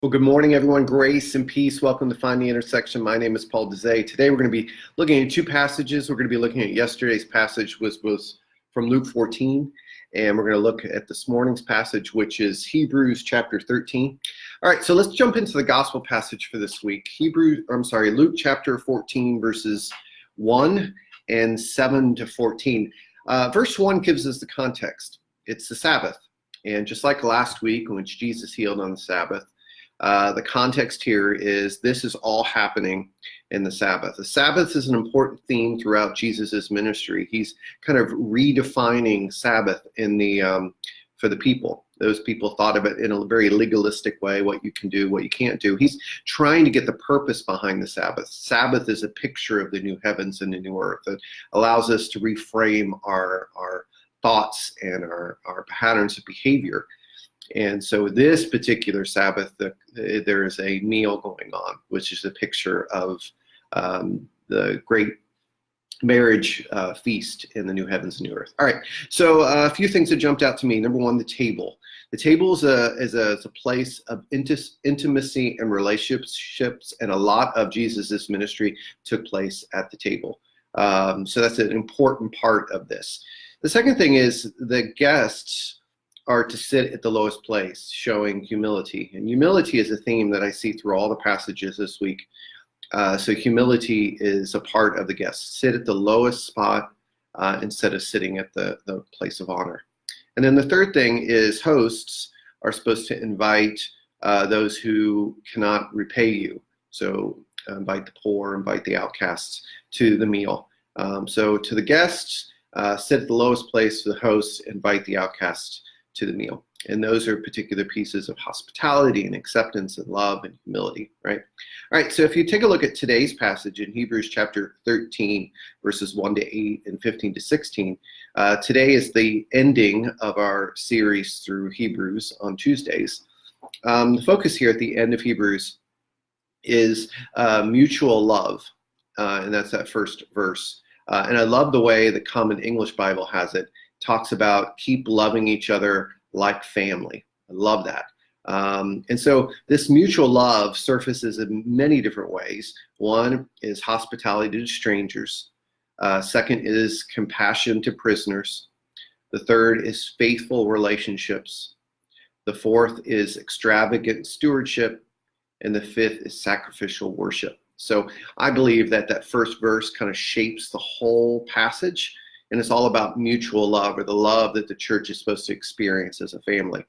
Well, good morning, everyone. Grace and peace. Welcome to Find the Intersection. My name is Paul Dezay. Today, we're going to be looking at two passages. We're going to be looking at yesterday's passage, was from Luke 14, and we're going to look at this morning's passage, which is Hebrews chapter 13. All right, so let's jump into the gospel passage for this week. Luke chapter 14, verses 1 and 7 to 14. Verse 1 gives us the context. It's the Sabbath, and just like last week, in which Jesus healed on the Sabbath, the context here is this is all happening in the Sabbath. The Sabbath is an important theme throughout Jesus's ministry. He's kind of redefining Sabbath in for the people. Those people thought of it in a very legalistic way, what you can do, what you can't do. He's trying to get the purpose behind the Sabbath. Sabbath is a picture of the new heavens and the new earth. It allows us to reframe our thoughts and our patterns of behavior. And so this particular Sabbath, there is a meal going on, which is a picture of the great marriage feast in the new heavens and new earth. All right, so a few things that jumped out to me. Number one, the table. The table is a place of intimacy and relationships, and a lot of Jesus's ministry took place at the table. So that's an important part of this. The second thing is the guests are to sit at the lowest place, showing humility. And humility is a theme that I see through all the passages this week. So humility is a part of the guests. Sit at the lowest spot instead of sitting at the place of honor. And then the third thing is hosts are supposed to invite those who cannot repay you. So invite the poor, invite the outcasts to the meal. So to the guests, sit at the lowest place. To the hosts, invite the outcasts to the meal. And those are particular pieces of hospitality and acceptance and love and humility, right? All right, so if you take a look at today's passage in Hebrews chapter 13, verses 1 to 8 and 15 to 16, today is the ending of our series through Hebrews on Tuesdays. The focus here at the end of Hebrews is mutual love, and that's that first verse. And I love the way the Common English Bible has it. Talks about keep loving each other like family. I love that. And so this mutual love surfaces in many different ways. One is hospitality to strangers. Second is compassion to prisoners. The third is faithful relationships. The fourth is extravagant stewardship. And the fifth is sacrificial worship. So I believe that first verse kind of shapes the whole passage. And it's all about mutual love, or the love that the church is supposed to experience as a family.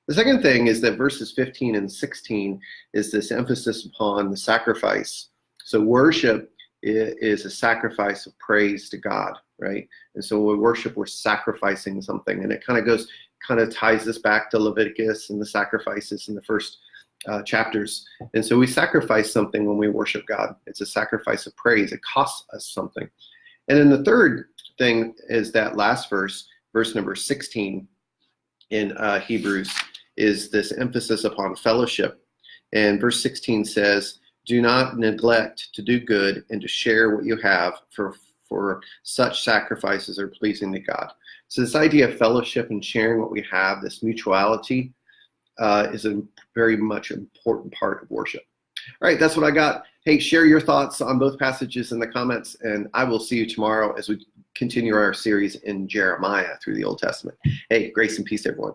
The second thing is that verses 15 and 16 is this emphasis upon the sacrifice. So worship is a sacrifice of praise to God, right? And so when we worship, we're sacrificing something. And it kind of ties this back to Leviticus and the sacrifices in the first chapters. And so we sacrifice something when we worship God. It's a sacrifice of praise. It costs us something. And then the third thing is that last verse number 16 in Hebrews, is this emphasis upon fellowship. And verse 16 says, do not neglect to do good and to share what you have, for such sacrifices are pleasing to God. So this idea of fellowship and sharing what we have, this mutuality, is a very much important part of worship. All right, that's what I got. Hey, share your thoughts on both passages in the comments, and I will see you tomorrow as we continue our series in Jeremiah through the Old Testament. Hey, grace and peace, everyone.